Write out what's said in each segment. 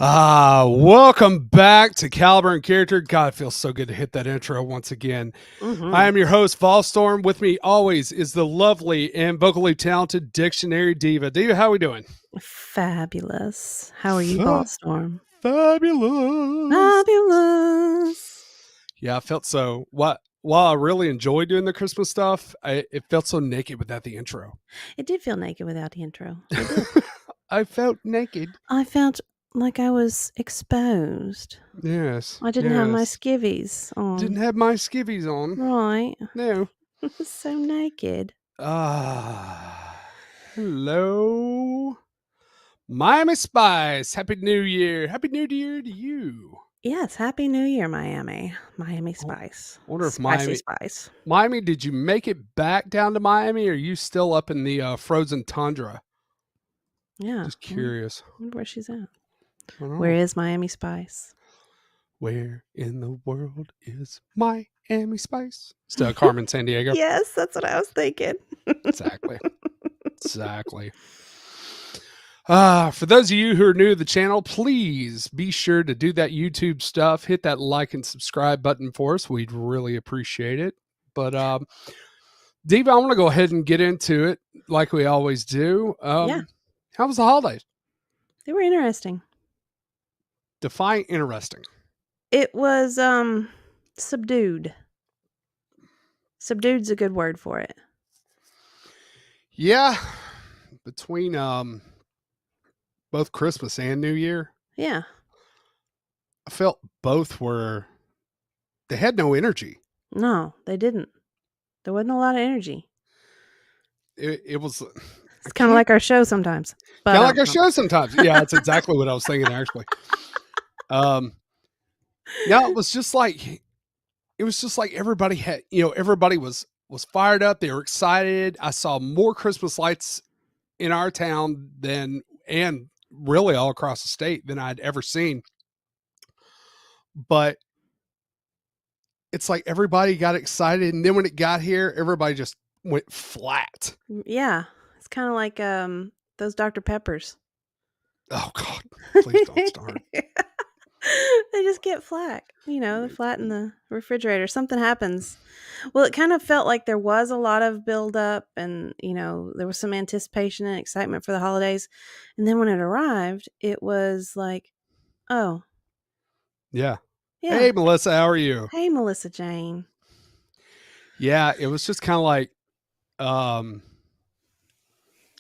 Welcome back to Caliber and Character. God, it feels so good to hit that intro once again. I Mhm. am your host, Volstorm. With me always is the lovely and vocally talented Dictionary Diva. Diva, how we doing? Fabulous. How are you, Fa- Ballstorm? Fabulous. Fabulous. Yeah, I felt so. While I really enjoy doing the Christmas stuff, it felt so naked without the intro. It did feel naked without the intro. It did. I felt naked. I felt like I was exposed. Yes, I didn't have my yes. skivvies on. Didn't have my skivvies on. Right. No. I was so naked. Hello. Miami Spice. Happy New Year. Happy New Year to you. Yes, Happy New Year, Miami. Miami I Spice. wonder if Spicy spice. Miami, did you make it back down to Miami or are you still up in the frozen tundra? Yeah. Just I wonder curious. where she's at. I don't Where know. is Miami Spice? Where in the world is Miami Spice? Still Carmen San Diego. Yes, that's what I was thinking. Exactly. Exactly. For those of you who are new to the channel, please be sure to do that YouTube stuff. Hit that like and subscribe button for us. We'd really appreciate it. But Diva, I want to go ahead and get into it like we always do. Yeah. How was the holidays? They were interesting. Define interesting. It was subdued. Subdued's a good word for it. Yeah. Between both Christmas and New Year, Yeah. I felt both they had no energy. No, they didn't. There wasn't a lot of energy. It was It's kind of like our show sometimes. But kind of like our show sometimes. Yeah, that's exactly what I was thinking actually. No, it was just like everybody had, everybody was fired up. They were excited. I saw more Christmas lights in our town and really all across the state than I'd ever seen. But it's like everybody got excited, and then when it got here, everybody just went flat. yeah, it's kind of like those Dr. Peppers. Oh God, please don't start. They just get flat. They're flat in the refrigerator. Something happens. Well, it kind of felt like there was a lot of buildup and, there was some anticipation and excitement for the holidays. And then when it arrived, it was like, oh, Yeah. yeah. Hey, Melissa, how are you? Hey, Melissa Jane. Yeah, it was just kind of like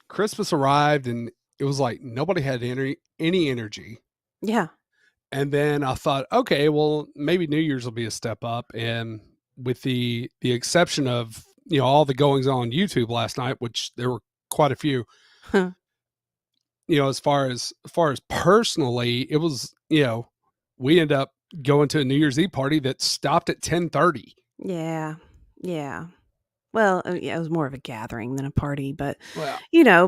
Christmas arrived, and it was like nobody had any energy. Yeah. And then I thought, okay, well, maybe New Year's will be a step up. And with the exception of all the goings on YouTube last night, which there were quite a few, as far as personally, it was we ended up going to a New Year's Eve party that stopped at 10:30. Yeah. Yeah. Well, yeah, it was more of a gathering than a party, but Well,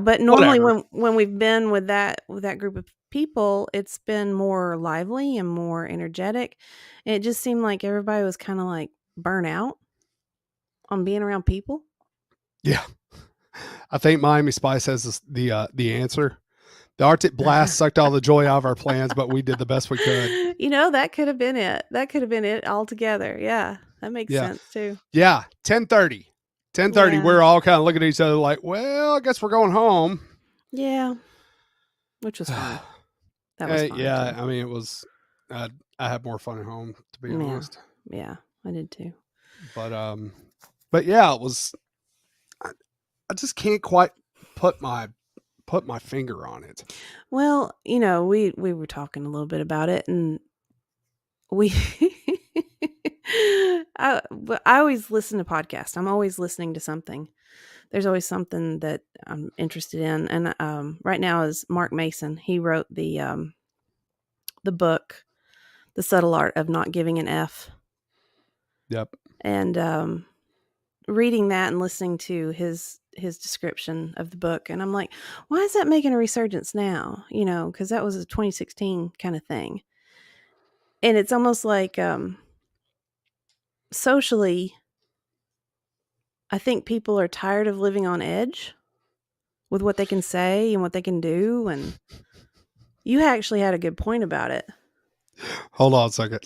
but normally whatever. when we've been with that group of people, it's been more lively and more energetic. And it just seemed like everybody was kind of like burnt out on being around people. Yeah, I think Miami Spice has the answer. The Arctic blast sucked all the joy out of our plans, but we did the best we could. That could have been it. That could have been it altogether. Yeah, that makes Yeah. sense too. Yeah, 10:30. 10:30, Yeah. we're all kind of looking at each other like, well, I guess we're going home. Yeah, which was fun. That was fun. Yeah, too. I mean, it was, I had more fun at home, to be honest. Yeah, I did too. But yeah, it was, I just can't quite put my finger on it. Well, we were talking a little bit about it, and we I always listen to podcasts. I'm always listening to something. There's always something that I'm interested in, and right now is Mark Mason. He wrote the book, The Subtle Art of Not Giving an F. Yep. And reading that and listening to his description of the book, and I'm like, why is that making a resurgence now? Because that was a 2016 kind of thing. And it's almost like socially, I think people are tired of living on edge with what they can say and what they can do. And You actually had a good point about it. Hold on a second.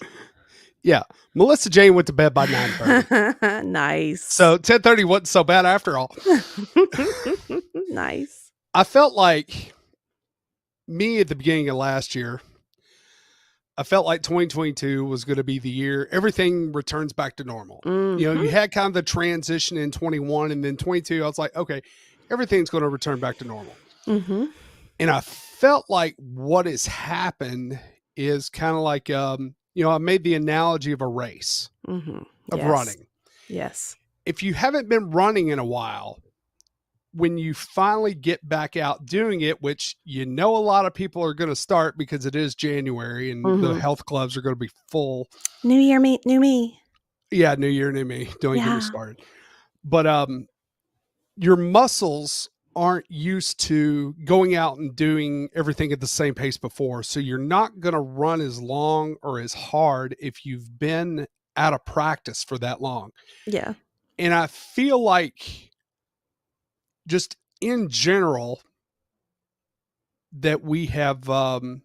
Yeah, Melissa Jane went to bed by 9:30. Nice. So 10:30 wasn't so bad after all. Nice. I felt like me at the beginning of last year, I felt like 2022 was going to be the year everything returns back to normal. You Mhm. had kind of the transition in 21 and then 22. I was like, okay, everything's going to return back to normal. Mhm. And I felt like what has happened is kind of like, I made the analogy of a race Mhm. of Yes. running. Yes. If you haven't been running in a while, when you finally get back out doing it, which a lot of people are going to start because it is January and the health clubs are going to be full. New year, new me. Yeah, new year, new me. Don't get me Yeah. started. But your muscles aren't used to going out and doing everything at the same pace before. So you're not going to run as long or as hard if you've been out of practice for that long. Yeah. And I feel like just in general that we've kind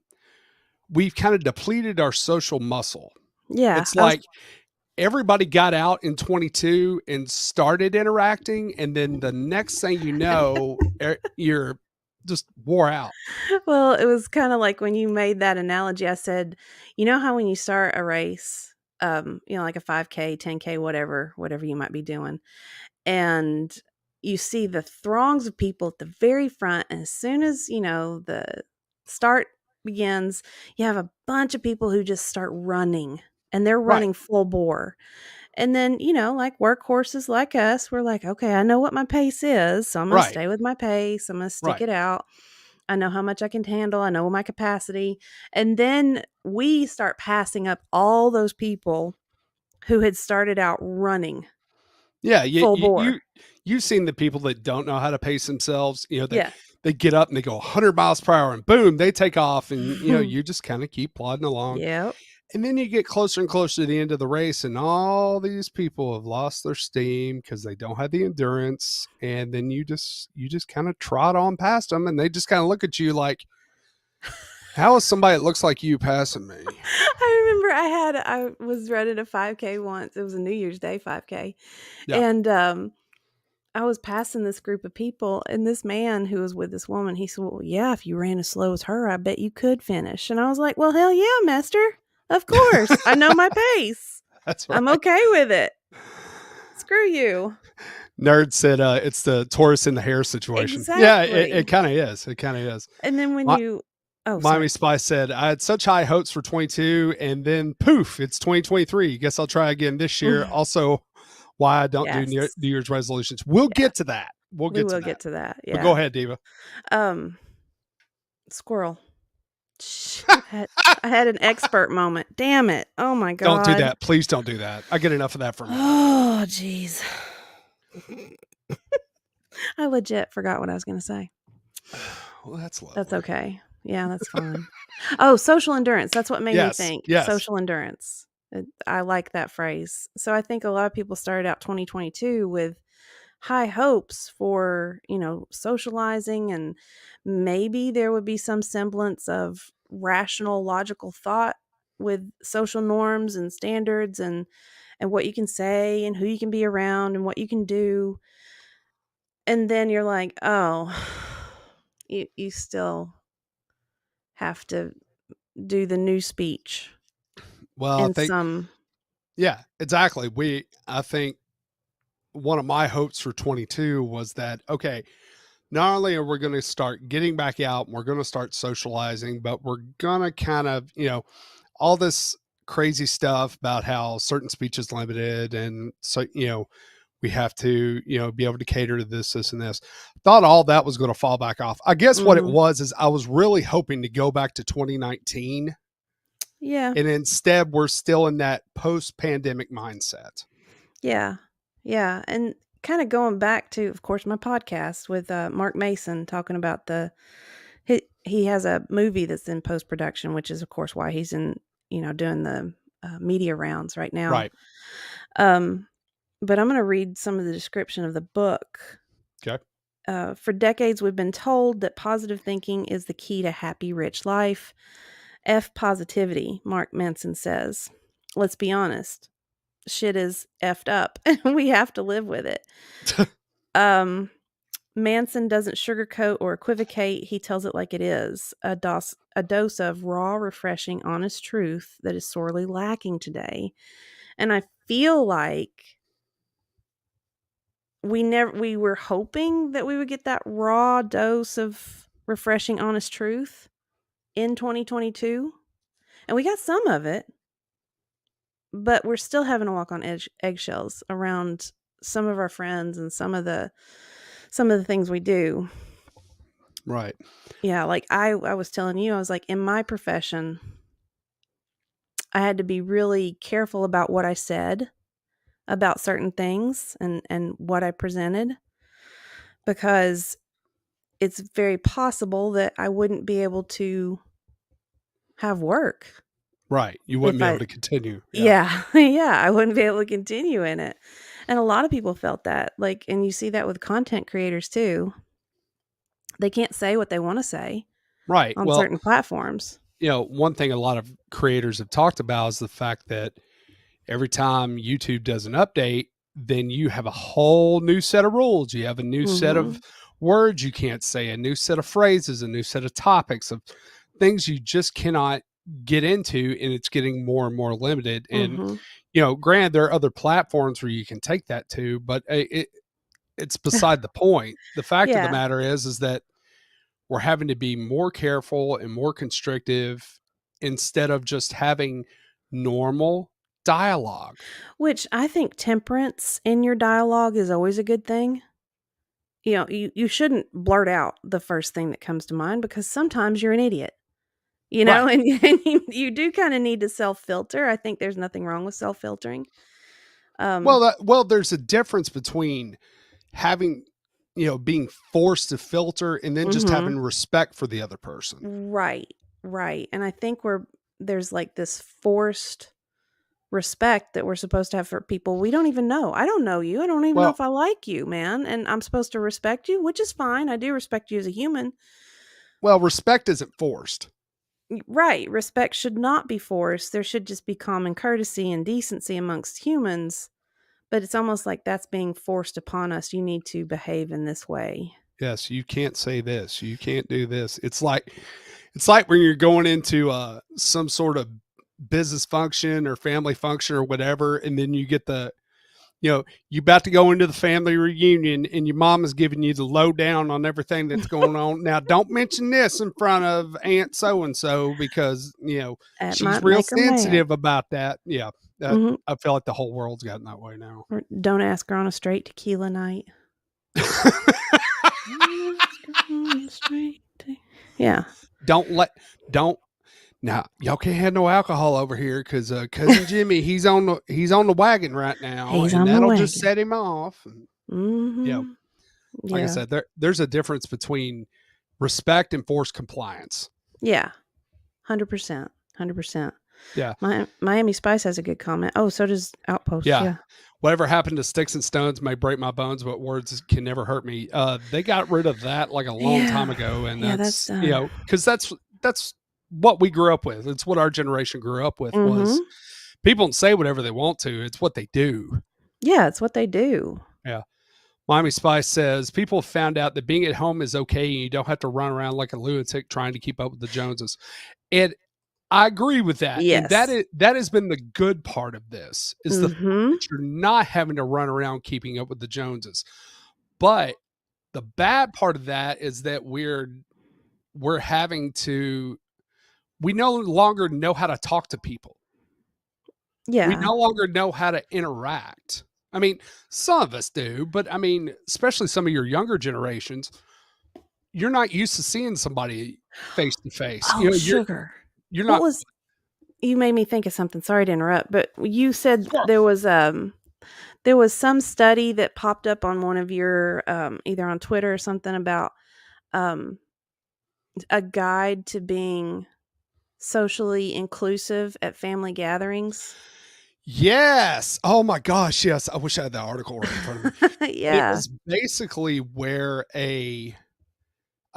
of depleted our social muscle. Yeah. It's like everybody got out in 22 and started interacting, and then the next thing you know, you're just wore out. Well, it was kind of like when you made that analogy, I said, you know how when you start a race, like a 5K, 10K, whatever you might be doing, and you see the throngs of people at the very front, and as soon as, the start begins, you have a bunch of people who just start running, and they're Right, running full bore. And then, like workhorses like us, we're like, okay, I know what my pace is, so I'm going to right, stay with my pace. I'm going to stick right. it out. I know how much I can handle. I know my capacity. And then we start passing up all those people who had started out running Yeah, full bore. you've seen the people that don't know how to pace themselves. Yeah. They get up and they go 100 miles per hour, and boom, they take off, and you just kind of keep plodding along. Yep. And then you get closer and closer to the end of the race, and all these people have lost their steam because they don't have the endurance. And then you just kind of trot on past them, and they just kind of look at you like, "How is somebody that looks like you passing me?" I remember I was running a 5K once. It was a New Year's Day 5K. Yeah, And I was passing this group of people, and this man who was with this woman, he said, "Well, yeah, if you ran as slow as her, I bet you could finish." And I was like, "Well, hell yeah, master. Of course. I know my pace. that's I'm right. okay with it. Screw you." Nerd said, "It's the tortoise and the hare situation." Yeah, it Exactly. kind of is. It kind of is. And then when My, you Oh, Miami sorry. Spice said, "I had such high hopes for 22, and then poof, it's 2023. Guess I'll try again this year." Also, why I don't do Yes. New Year's resolutions. We'll Yeah. get to that. We'll We get to will that. get to that. But go Yeah. ahead, Diva. Um, Squirrel. Shh. I had an expert moment. Damn it. Oh my Don't do god. that. Please don't do that. I get enough of that for me. Oh, jeez. I legit forgot what I was going to say. Well, that's lovely. That's okay. Yeah, that's fine. Oh, social endurance. That's what made me think. Yes. Social endurance. I like that phrase. So I think a lot of people started out 2022 with high hopes for, socializing, and maybe there would be some semblance of rational, logical thought with social norms and standards, and what you can say and who you can be around and what you can do. And then you're like, "Oh, you still have to do the new speech Well, I in think, some." yeah, exactly. I think one of my hopes for 22 was that, okay, not only are we going to start getting back out and we're going to start socializing, but we're going to kind of, all this crazy stuff about how certain speech is limited. And so, we have to, be able to cater to this, and this. Thought all that was going to fall back off. I guess what it Mhm. was is I was really hoping to go back to 2019. Yeah. And instead, we're still in that post pandemic mindset. Yeah. Yeah, and kinda going back to, of course, my podcast with, Mark Mason talking about he has a movie that's in post-production, which is, of course, why he's in, doing the, media rounds right now. Right. Um, but I'm gonna read some of the description of the book, Okay. For decades, we've been told that positive thinking is the key to happy, rich life. F positivity, Mark Manson says. Let's be honest, shit is effed up and we have to live with it. Manson doesn't sugarcoat or equivocate. He tells it like it is, a dose of raw, refreshing, honest truth that is sorely lacking today. And I feel like we were hoping that we would get that raw dose of refreshing, honest truth in 2022, and we got some of it, but we're still having to walk on eggshells around some of our friends and some of the things we do. Right. Yeah, like I was telling you, I was like, in my profession, I had to be really careful about what I said about certain things and what I presented, because it's very possible that I wouldn't be able to have work Right. You wouldn't if be able I to continue. yeah, yeah, I wouldn't be able to continue in it. And a lot of people felt that, like, and you see that with content creators too. They can't say what they want to say Right. on Well, certain platforms. one thing a lot of creators have talked about is the fact that every time YouTube does an update, then you have a whole new set of rules. You have a new set of Mhm. words you can't say, a new set of phrases, a new set of topics, of things you just cannot get into, and it's getting more and more limited. And Mhm. granted, there are other platforms where you can take that to, but it's beside the point. The fact of the Yeah. matter is that we're having to be more careful and more constrictive instead of just having normal dialogue. Which I think temperance in your dialogue is always a good thing. You know, you shouldn't blurt out the first thing that comes to mind, because sometimes you're an idiot. You know, Right. and you do kind of need to self-filter. I think there's nothing wrong with self-filtering. Um, Well, there's a difference between having, being forced to filter and then just mhm. having respect for the other person. Right, right. And I think there's like this forced respect that we're supposed to have for people we don't even know. I don't know you. I don't even know Well, if I like you, man. And I'm supposed to respect you, which is fine. I do respect you as a human. respect isn't forced. Right. Respect should not be forced. There should just be common courtesy and decency amongst humans. But it's almost like that's being forced upon us. You need to behave in this way. Yes, you can't say this. You can't do this. It's like when you're going into some sort of business function or family function or whatever, and then you get you about to go into the family reunion and your mom is giving you the lowdown on everything that's going on. Now, don't mention this in front of Aunt so and so because That she's might real make her mad. sensitive about that. Yeah, Hmm. I feel like the whole world's gotten that way now. Or don't ask her on a straight tequila night. Yeah. don't let don't Now y'all can't have no alcohol over here because cousin Jimmy he's on the wagon right now, He's and on the that'll just wagon. set him off. And, Mhm. like I Yeah. said, there's a difference between respect and forced compliance. Yeah. 100%. 100%. Yeah, Miami Spice has a good comment. Oh, so does Outpost. yeah. Yeah. Whatever happened to sticks and stones may break my bones, but words can never hurt me. They got rid of that like a long time Yeah. ago, and Yeah, that's that's done. because that's what we grew up with. It's what our generation grew up with. Was Mhm. people don't say whatever they want to. It's what they do. Yeah, it's what they do. Yeah. Miami Spice says people have found out that being at home is okay and you don't have to run around like a lunatic trying to keep up with the Joneses. And I agree with that. And Yes. that has been the good part of this is the fact Mhm. that you're not having to run around keeping up with the Joneses. But the bad part of that is that we're having to we no longer know how to talk to people. We Yeah. no longer know how to interact. I mean, some of us do, but I mean, especially some of your younger generations, you're not used to seeing somebody face to face. Oh, You're sugar. you're What not. was You made me think of something. Sorry to interrupt, but you said Sure. there was some study that popped up on one of your either on Twitter or something about um a guide to being socially inclusive at family gatherings. Yes. Oh my gosh, yes. I wish I had that article right in front of me. It Yeah. was basically where I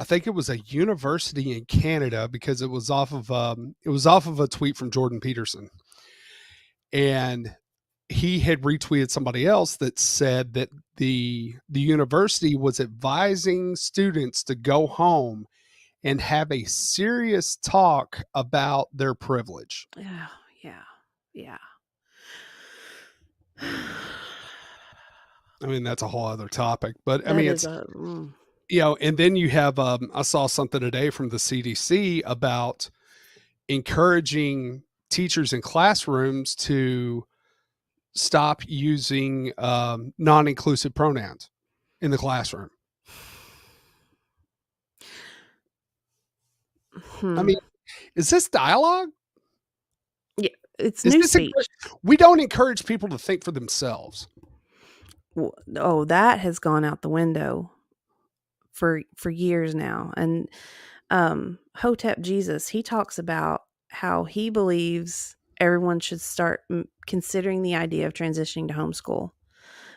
think it was a university in Canada because it was off of a tweet from Jordan Peterson. And he had retweeted somebody else that said that the university was advising students to go home and have a serious talk about their privilege. Yeah. Yeah. Yeah. I mean, that's a whole other topic, but I That mean, is it's, a and then you have, I saw something today from the CDC about encouraging teachers in classrooms to stop using non-inclusive pronouns in the classroom. I mean, is this dialogue? Yeah, it's Is new this speech. we don't encourage people to think for themselves. Oh, that has gone out the window for years now. And Hotep Jesus, he talks about how he believes everyone should start considering the idea of transitioning to homeschool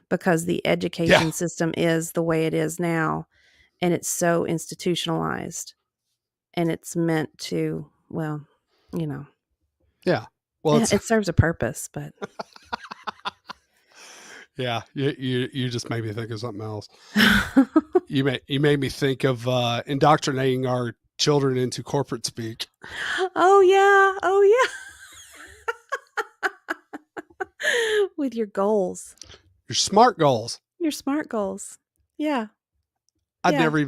because the Yeah. education system is the way it is now, and it's so institutionalized, and it's meant to, well, you know, Yeah. Well, it's it serves a purpose, but yeah. You just made me think of something else. You made me think of indoctrinating our children into corporate speak. oh yeah, oh yeah. With your goals, Your smart goals. your SMART goals. Yeah. I'd Yeah. never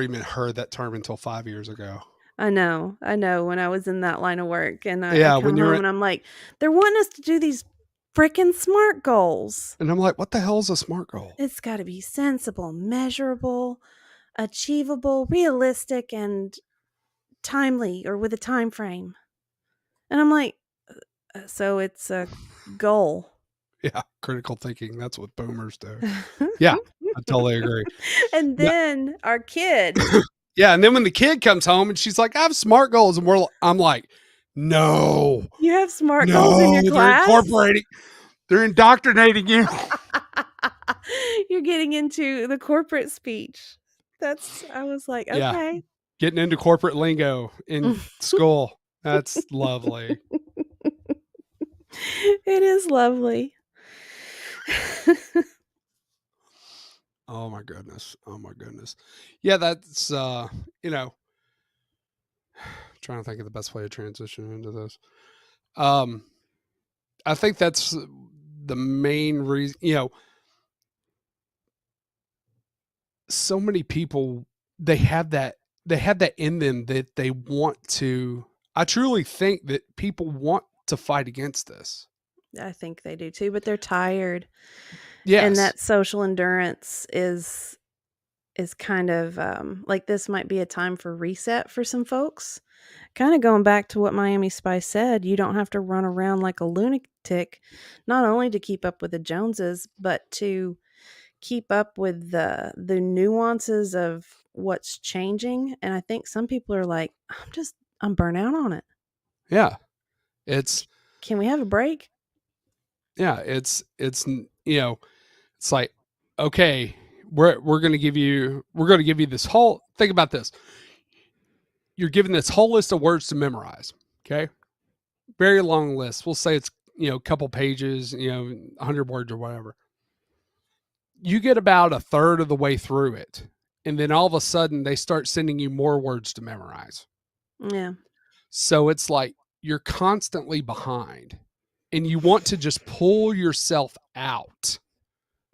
even heard that term until 5 years ago. I know. When I was in that line of work, and I Yeah, come when you're home and I'm like, they're wanting us to do these freaking SMART goals. and I'm like, what the hell is a smart goal? It's got to be sensible, measurable, achievable, realistic, and timely, or with a time frame. And I'm like, so it's a goal. Yeah, critical thinking. That's what boomers do. Yeah, I totally agree. And Yeah. then our kid, Yeah, and then when the kid comes home and she's like, "I have SMART goals," and I'm like, "No, you have SMART goals in your no, class? they're indoctrinating you." You're getting into the corporate speech. I was like, Yeah, okay. getting into corporate lingo in school. That's lovely. It is lovely. Oh my goodness. Oh my goodness. Yeah, that's trying to think of the best way to transition into this. I think that's the main reason, so many people they have that in them that they want to. I truly think that people want to fight against this. I think they do too, but they're tired. And Yes. that social endurance is kind of like, this might be a time for reset for some folks. Kind of going back to what Miami Spice said, you don't have to run around like a lunatic, not only to keep up with the Joneses, but to keep up with the nuances of what's changing. And I think some people are like, I'm burnt out on it. Yeah. It's Can we have a break? yeah, it's it's like, okay, we're going to give you this whole, think about this. You're given this whole list of words to memorize, okay? Very long list. We'll say it's, a couple pages, 100 words or whatever. You get about a third of the way through it, and then all of a sudden they start sending you more words to memorize. Yeah. So it's like you're constantly behind and you want to just pull yourself out.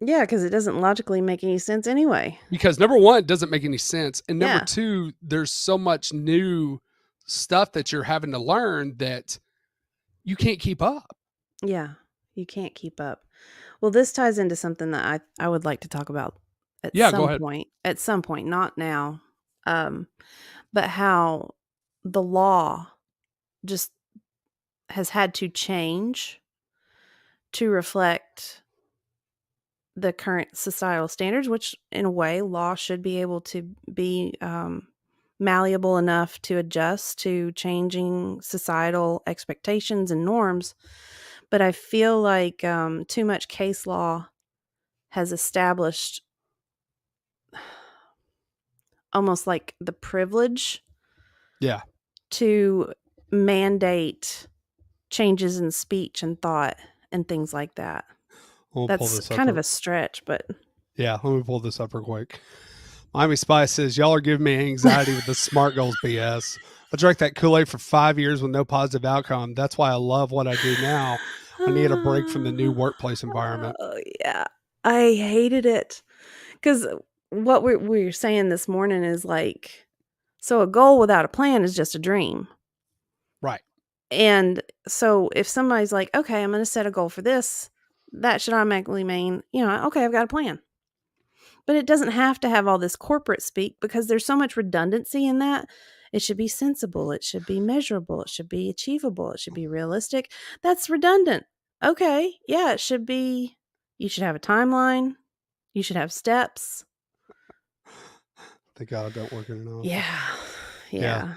Yeah, because it doesn't logically make any sense anyway. Because number one, it doesn't make any sense. And number Yeah. two, there's so much new stuff that you're having to learn that you can't keep up. Yeah, you can't keep up. Well, this ties into something that I would like to talk about at Yeah, go some ahead. point. At some point, not now. But how the law just has had to change to reflect the current societal standards, which in a way, law should be able to be malleable enough to adjust to changing societal expectations and norms. but I feel like too much case law has established almost like the privilege Yeah. to mandate changes in speech and thought and things like that. We'll pull That's this up. kind of a stretch, but Yeah, let me pull this up real quick. Miami Spice says, y'all are giving me anxiety with the SMART goals BS. I drank that Kool-Aid for 5 years with no positive outcome. That's why I love what I do now. I need a break from the new workplace environment. Oh, yeah. I hated it. Because what we're saying this morning is like, so a goal without a plan is just a dream. Right. And so if somebody's like, okay, I'm going to set a goal for this, that should automatically mean, okay, I've got a plan. But it doesn't have to have all this corporate speak because there's so much redundancy in that. It should be sensible. It should be measurable. It should be achievable. It should be realistic. That's redundant. Okay. Yeah, it should be, you should have a timeline. You should have steps. Thank God I don't work in an office. Yeah.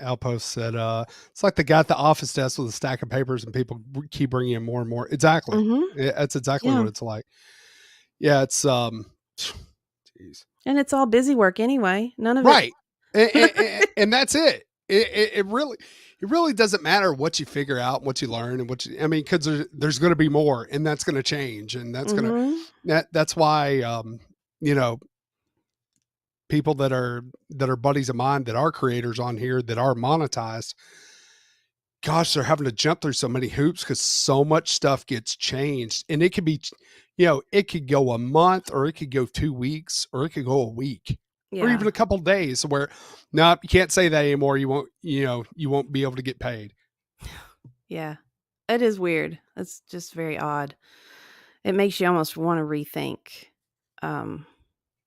Outpost said, it's like the guy at the office desk with a stack of papers and people keep bringing in more and more. Exactly. That's exactly what it's like. Yeah, it's geez. And it's all busy work anyway. None of it. Right. And that's it. It really doesn't matter what you figure out, what you learn, and because there's going to be more, and that's going to change, and that's that's why people that are buddies of mine that are creators on here that are monetized, gosh, they're having to jump through so many hoops because so much stuff gets changed, and it could be, it could go a month, or it could go 2 weeks, or it could go a week. Yeah. Or even a couple of days where, no, you can't say that anymore. You won't be able to get paid. Yeah, it is weird. It's just very odd. It makes you almost want to rethink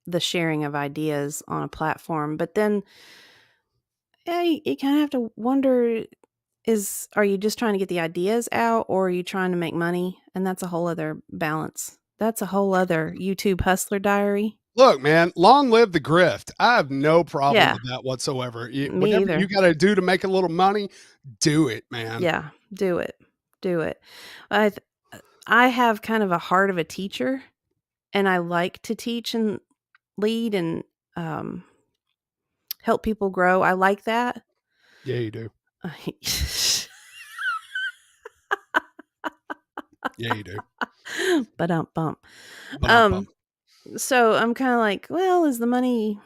the sharing of ideas on a platform. But then you kind of have to wonder, are you just trying to get the ideas out, or are you trying to make money? And that's a whole other balance. That's a whole other YouTube hustler diary. Look, man, long live the grift. I have no problem with that whatsoever. Whatever you got to do to make a little money, do it, man. Yeah, do it. Do it. I have kind of a heart of a teacher, and I like to teach and lead and help people grow. I like that. Yeah, you do. Yeah, you do. Bump. So I'm kind of like, well, is the money?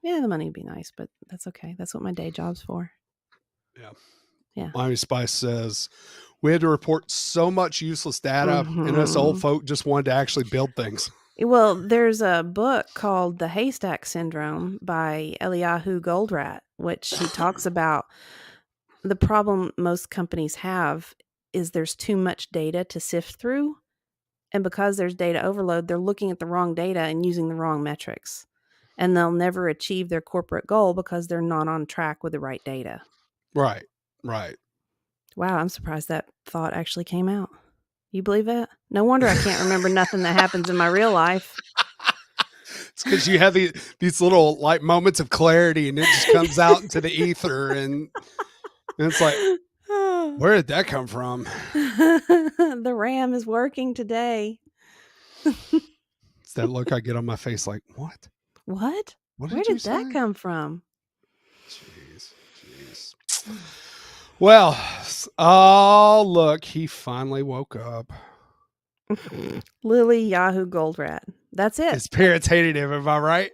Yeah, the money would be nice, but that's okay. That's what my day job's for. Yeah. Miami Spice says, we had to report so much useless data, and us old folk just wanted to actually build things. Well, there's a book called The Haystack Syndrome by Eliyahu Goldratt, which he talks about the problem most companies have is there's too much data to sift through. And because there's data overload, they're looking at the wrong data and using the wrong metrics. And they'll never achieve their corporate goal because they're not on track with the right data. Right. Wow, I'm surprised that thought actually came out. You believe that? No wonder I can't remember nothing that happens in my real life. It's because you have these little like moments of clarity, and it just comes out into the ether, and it's like, where did that come from? The RAM is working today. It's that look I get on my face like, what? Where did that come from? Jeez. Well, oh, look, he finally woke up. Lily Yahoo Goldratt. That's it. His parents hated him, am I right?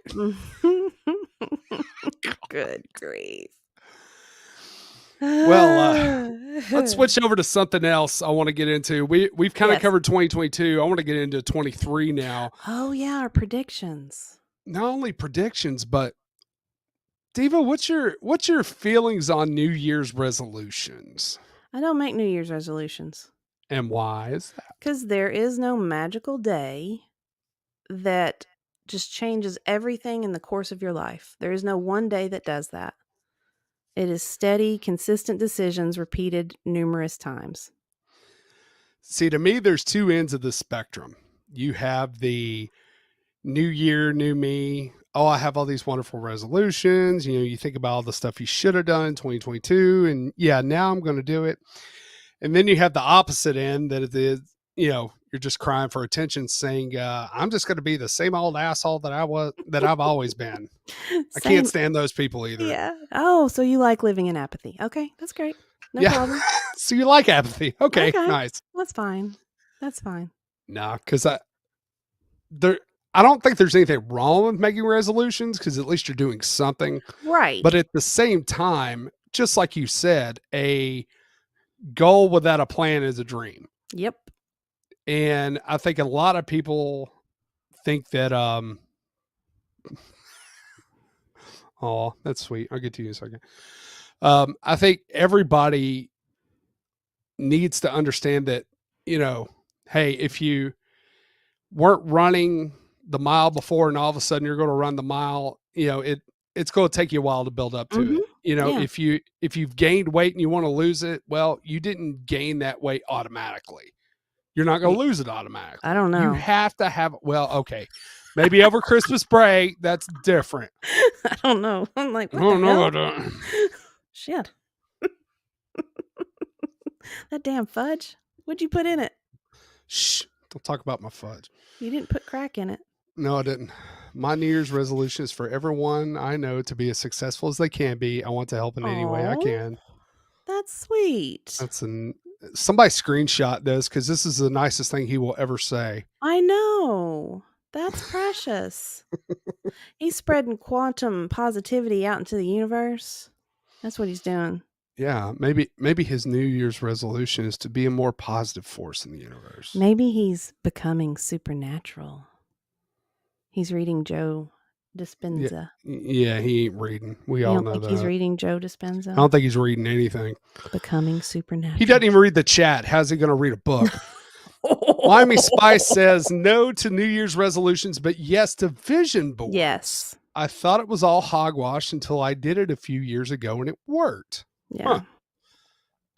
Good grief. Well, let's switch over to something else I want to get into. We've kind of covered 2022. I want to get into 23 now. Oh, yeah, our predictions. Not only predictions, but Diva, what's your feelings on New Year's resolutions? I don't make New Year's resolutions. And why is that? Because there is no magical day that just changes everything in the course of your life. There is no one day that does that. It is steady, consistent decisions repeated numerous times. See, to me, there's two ends of the spectrum. You have the new year, new me. Oh, I have all these wonderful resolutions. You think about all the stuff you should have done in 2022. And yeah, now I'm going to do it. And then you have the opposite end that it is, you're just crying for attention, saying, I'm just going to be the same old asshole that I've always been. I can't Same. stand those people either. Yeah. Oh, so you like living in apathy. Okay. That's great. No problem. So you like apathy. Okay. Okay. Nice. That's fine. That's fine. Nah, because I don't think there's anything wrong with making resolutions, because at least you're doing something. Right. But at the same time, just like you said, a goal without a plan is a dream. Yep. And I think a lot of people think that, oh, that's sweet. I'll get to you in a second. I think everybody needs to understand that, hey, if you weren't running the mile before and all of a sudden you're going to run the mile, it's going to take you a while to build up to it. Yeah. If you've gained weight and you want to lose it, well, you didn't gain that weight automatically. You're not going to lose it automatically. I don't know. You have to have, well, okay, maybe over Christmas break, that's different. I don't know. I'm like, what Oh, the no, hell? I don't. Shit. That damn fudge. What'd you put in it? Shh, don't talk about my fudge. You didn't put crack in it. No, I didn't. My New Year's resolution is for everyone I know to be as successful as they can be. I want to help in any way I Aw, can. That's sweet. Somebody screenshot this, because this is the nicest thing he will ever say. I know. That's precious. He's spreading quantum positivity out into the universe. That's what he's doing. Yeah, maybe his New Year's resolution is to be a more positive force in the universe. Maybe he's becoming supernatural. He's reading Joe Dispenza. Yeah, he ain't reading. We all You don't know think that. he's reading Joe Dispenza? I don't think he's reading anything. Becoming supernatural. He doesn't even read the chat. How's he going to read a book? Miami Spice says no to New Year's resolutions, but yes to vision boards. Yes. I thought it was all hogwash until I did it a few years ago and it worked. Yeah. Huh.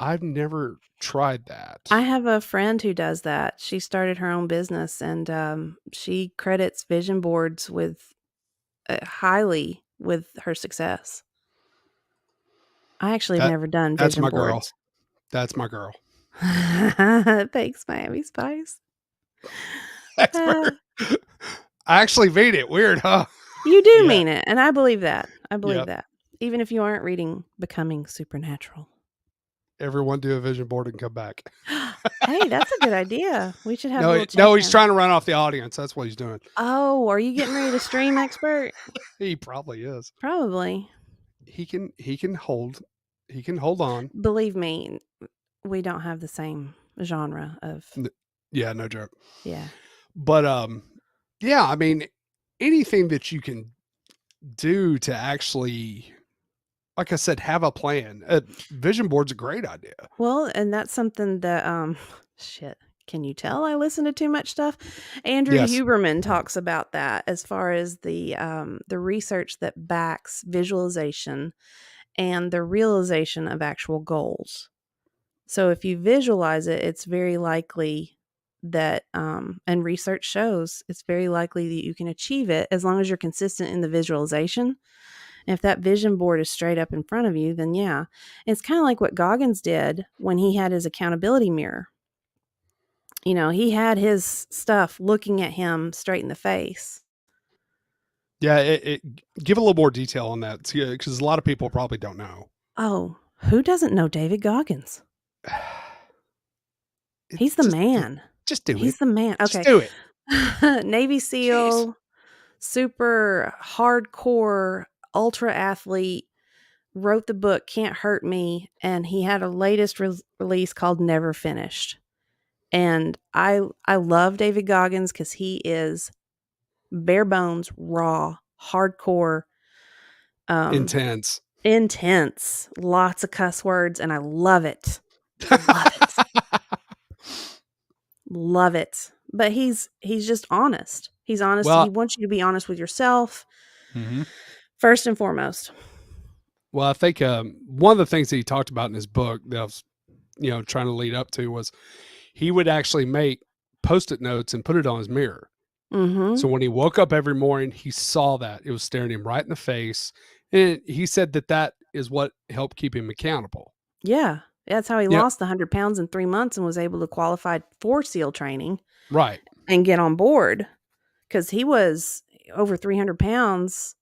I've never tried that. I have a friend who does that. She started her own business, and she credits vision boards with highly with her success. I actually have never done vision That's my girl. boards. That's my girl. Thanks, Miami Spice. That's I actually mean it. Weird, huh? You do Yeah. mean it, and I believe that. I believe Yep. that. Even if you aren't reading Becoming Supernatural. Everyone do a vision board and come back. Hey, that's a good idea. We should have a No, little no, he's check-in. trying to run off the audience. That's what he's doing. Oh, are you getting ready to stream, expert? He probably is. Probably. He can hold on. Believe me, we don't have the same genre of Yeah, no joke. yeah. But yeah, I mean, anything that you can do to actually, like I said, have a plan. Vision board's a great idea. Well, and that's something that shit. Can you tell I listen to too much stuff? Andrew Yes. Huberman talks about that as far as the research that backs visualization and the realization of actual goals. So if you visualize it, it's very likely that and research shows it's very likely that you can achieve it as long as you're consistent in the visualization. And if that vision board is straight up in front of you, then yeah. It's kind of like what Goggins did when he had his accountability mirror. You know, he had his stuff looking at him straight in the face. Yeah, give a little more detail on that, because a lot of people probably don't know. Oh, who doesn't know David Goggins? He's the man. Just do it. He's the man. Okay. Just do it. Navy SEAL, super hardcore ultra athlete, wrote the book Can't Hurt Me, and he had a latest release called Never Finished. And I love David Goggins because he is bare bones, raw, hardcore, Intense, lots of cuss words, and I love it. Love it. Love it. But he's just honest. He's honest. Well, he wants you to be honest with yourself mm-hmm. first and foremost. Well, I think one of the things that he talked about in his book that I was, trying to lead up to was he would actually make Post-it notes and put it on his mirror. Mm-hmm. So when he woke up every morning, he saw that it was staring him right in the face. And he said that is what helped keep him accountable. Yeah. That's how he Yep. lost the 100 pounds in 3 months and was able to qualify for SEAL training Right. and get on board, because he was over 300 pounds.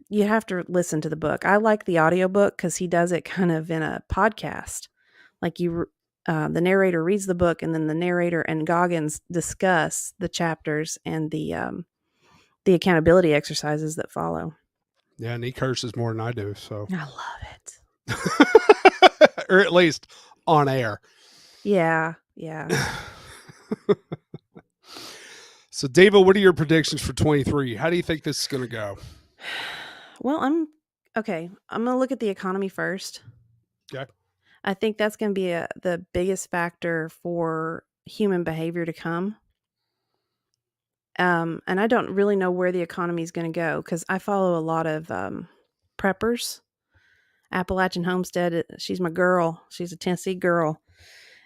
You have to listen to the book. I like the audiobook because he does it kind of in a podcast. Like the narrator reads the book, and then the narrator and Goggins discuss the chapters and the accountability exercises that follow. Yeah, and he curses more than I do, so. I love it. Or at least on air. Yeah. So, David, what are your predictions for 23? How do you think this is going to go? Well, I'm going to look at the economy first. Okay. I think that's going to be the biggest factor for human behavior to come. And I don't really know where the economy is going to go, because I follow a lot of preppers. Appalachian Homestead, she's my girl. She's a Tennessee girl.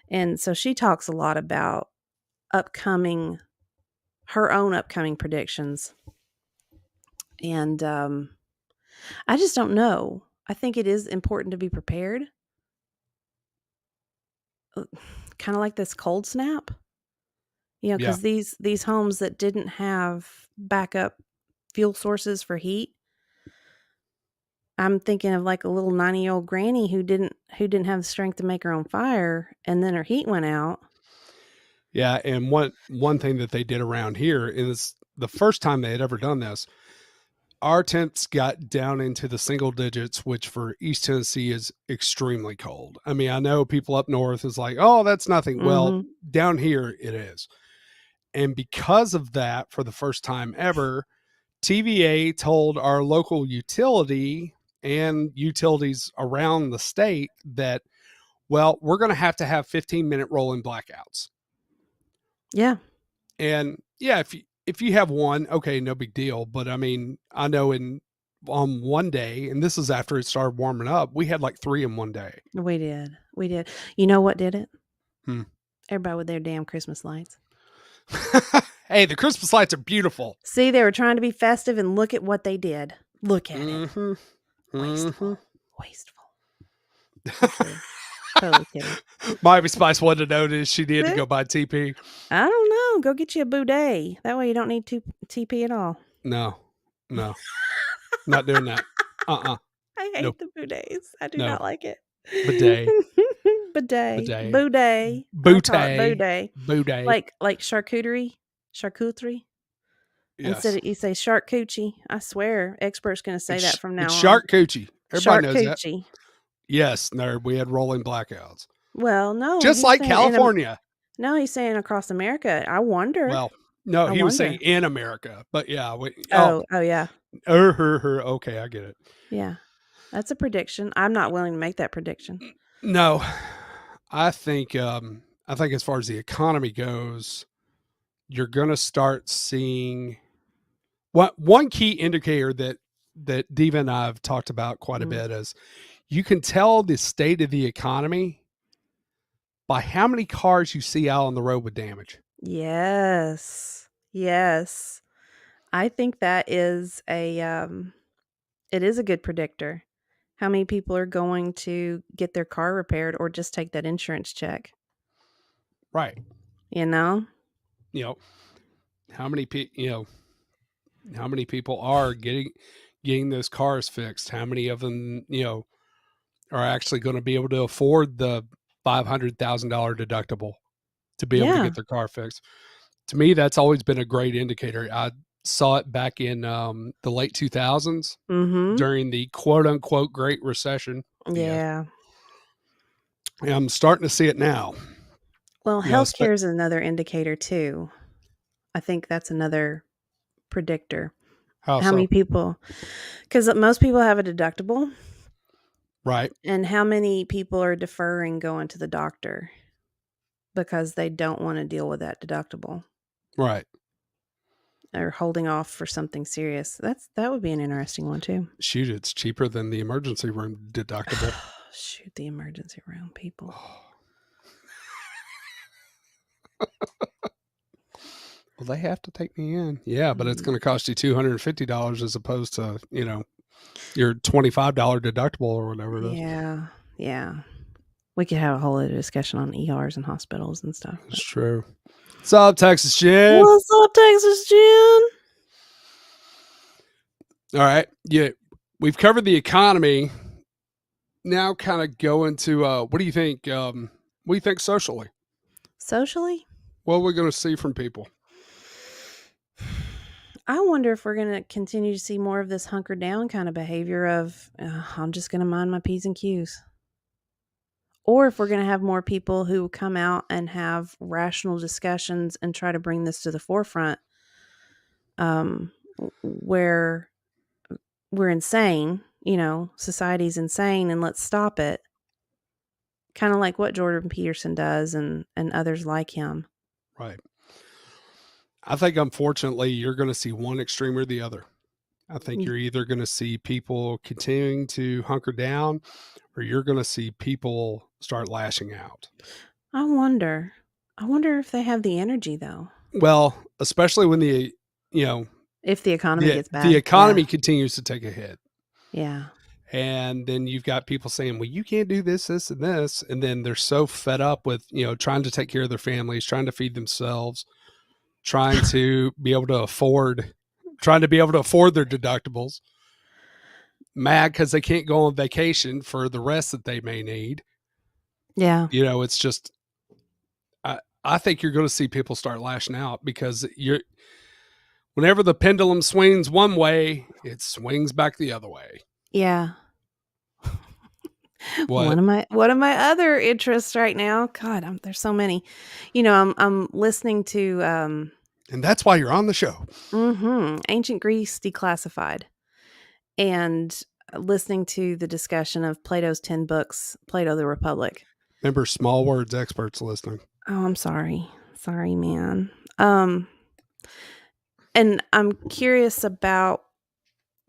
And so she talks a lot about her own upcoming predictions. And I just don't know. I think it is important to be prepared. Kind of like this cold snap. Because these homes that didn't have backup fuel sources for heat, I'm thinking of like a little 90-year-old granny who didn't have the strength to make her own fire, and then her heat went out. Yeah, and one thing that they did around here is the first time they had ever done this, our temps got down into the single digits, which for East Tennessee is extremely cold. I mean, I know people up north is like, oh, that's nothing. Mm-hmm. Well, down here it is. And because of that, for the first time ever, TVA told our local utility and utilities around the state that, well, we're going to have 15-minute rolling blackouts. Yeah. And yeah, if you have one, okay, no big deal. But I mean, I know on one day, and this is after it started warming up, we had like 3 in one day. We did. You know what did it? Everybody with their damn Christmas lights. Hey, the Christmas lights are beautiful. See, they were trying to be festive, and look at what they did. Look at it. Wasteful. Totally kidding. Miami Spice wanted to notice she needed to go buy TP. I don't know. Go get you a boudet. That way you don't need TP at all. No. Not doing that. I hate the boudets. I do not like it. Bidet. Boudet. Like charcuterie. Yes. Instead of you say shark coochie. I swear, experts going to say that from now on. Shark coochie. Everybody knows that. Yes, nerd. We had rolling blackouts. Well, no. Just like California. No, he's saying across America. I wonder. Well, no, he was saying in America. But yeah. Oh, yeah. Okay, I get it. Yeah. That's a prediction. I'm not willing to make that prediction. No. I think as far as the economy goes, you're going to start seeing one key indicator that Diva and I have talked about quite a bit is you can tell the state of the economy by how many cars you see out on the road with damage. Yes. I think that is it is a good predictor. How many people are going to get their car repaired or just take that insurance check? Right. How many people are getting those cars fixed? How many of them, are actually going to be able to afford the $500,000 deductible to be able to get their car fixed? To me, that's always been a great indicator. I saw it back in the late 2000s during the quote unquote Great Recession. Yeah. And I'm starting to see it now. Well, healthcare is another indicator too. I think that's another predictor. How many people? Because most people have a deductible. Right. And how many people are deferring going to the doctor because they don't want to deal with that deductible? Right. Or holding off for something serious. That would be an interesting one too. Shoot, it's cheaper than the emergency room deductible. Shoot, the emergency room people. Well, they have to take me in. Yeah, but it's going to cost you $250 as opposed to, your $25 deductible or whatever it is. Yeah. We could have a whole other discussion on ERs and hospitals and stuff. It's true. What's up, Texas Jen? What's up, Texas Jen? All right. Yeah, we've covered the economy. Now kind of go into what do you think? What do you think socially? Socially? What are we going to see from people? I wonder if we're going to continue to see more of this hunker down kind of behavior of, I'm just going to mind my P's and Q's. Or if we're going to have more people who come out and have rational discussions and try to bring this to the forefront, where we're insane, society's insane and let's stop it. Kind of like what Jordan Peterson does and others like him. Right. I think, unfortunately, you're going to see one extreme or the other. I think you're either going to see people continuing to hunker down or you're going to see people start lashing out. I wonder if they have the energy, though. Well, especially when if the economy gets bad. The economy continues to take a hit. Yeah. And then you've got people saying, well, you can't do this, this, and this. And then they're so fed up with, trying to take care of their families, trying to feed themselves, trying to be able to afford their deductibles, mad because they can't go on vacation for the rest that they may need. Yeah. It's just, I think you're going to see people start lashing out because whenever the pendulum swings one way, it swings back the other way. Yeah. What? One of my other interests right now, God, there's so many. I'm listening to and that's why you're on the show. Ancient Greece Declassified, and listening to the discussion of Plato's 10 books, Plato the Republic. Remember, small words experts listening. Oh, I'm sorry, man. And I'm curious about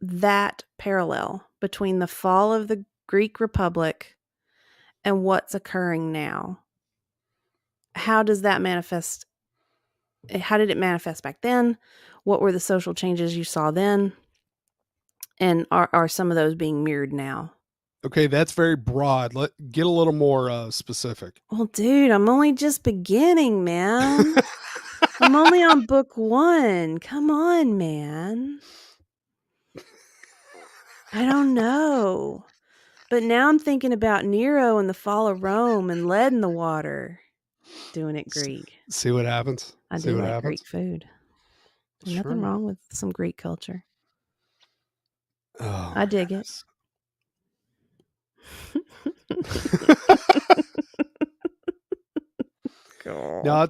that parallel between the fall of the Greek Republic and what's occurring now. How does that manifest? How did it manifest back then? What were the social changes you saw then? And are some of those being mirrored now? Okay, that's very broad. Let's get a little more specific. Well, dude, I'm only just beginning, man. I'm only on book 1. Come on, man. I don't know. But now I'm thinking about Nero and the fall of Rome and lead in the water. Doing it Greek. See what happens. I do like Greek food. There's nothing wrong with some Greek culture. Oh, I dig it. No,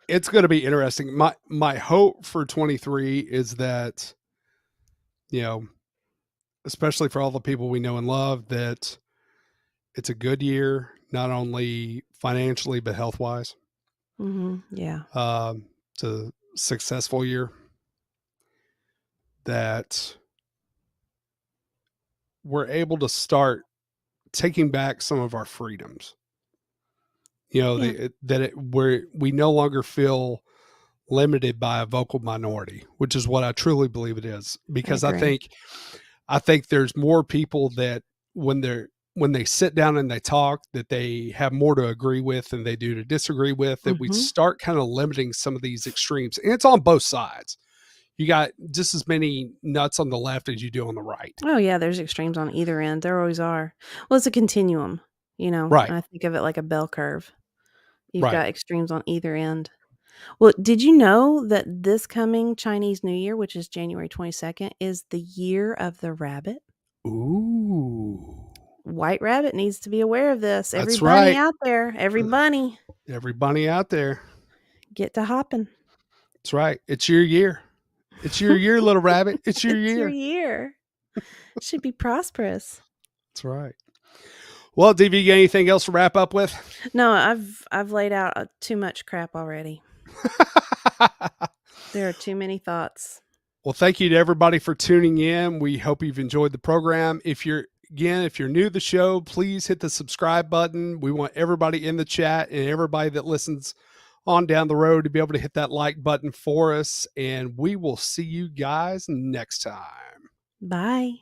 it's going to be interesting. My hope for 23 is that, especially for all the people we know and love, that it's a good year, not only financially but health wise. Yeah. It's a successful year. That we're able to start taking back some of our freedoms. Where we no longer feel limited by a vocal minority, which is what I truly believe it is. Because I think there's more people that when they sit down and they talk, that they have more to agree with than they do to disagree with, that we start kind of limiting some of these extremes. And it's on both sides. You got just as many nuts on the left as you do on the right. Oh, yeah. There's extremes on either end. There always are. Well, it's a continuum, Right. And I think of it like a bell curve. You've got extremes on either end. Well, did you know that this coming Chinese New Year, which is January 22nd, is the year of the rabbit? Ooh. White Rabbit needs to be aware of this. That's Everybody right. out there, everybody out there, get to hopping. That's right. It's your year. It's your year, little rabbit. It's your year. Your year. Should be prosperous. That's right. Well, DV, you got anything else to wrap up with? No, I've laid out too much crap already. There are too many thoughts. Well, thank you to everybody for tuning in. We hope you've enjoyed the program. If you're new to the show, please hit the subscribe button. We want everybody in the chat and everybody that listens on down the road to be able to hit that like button for us. And we will see you guys next time. Bye.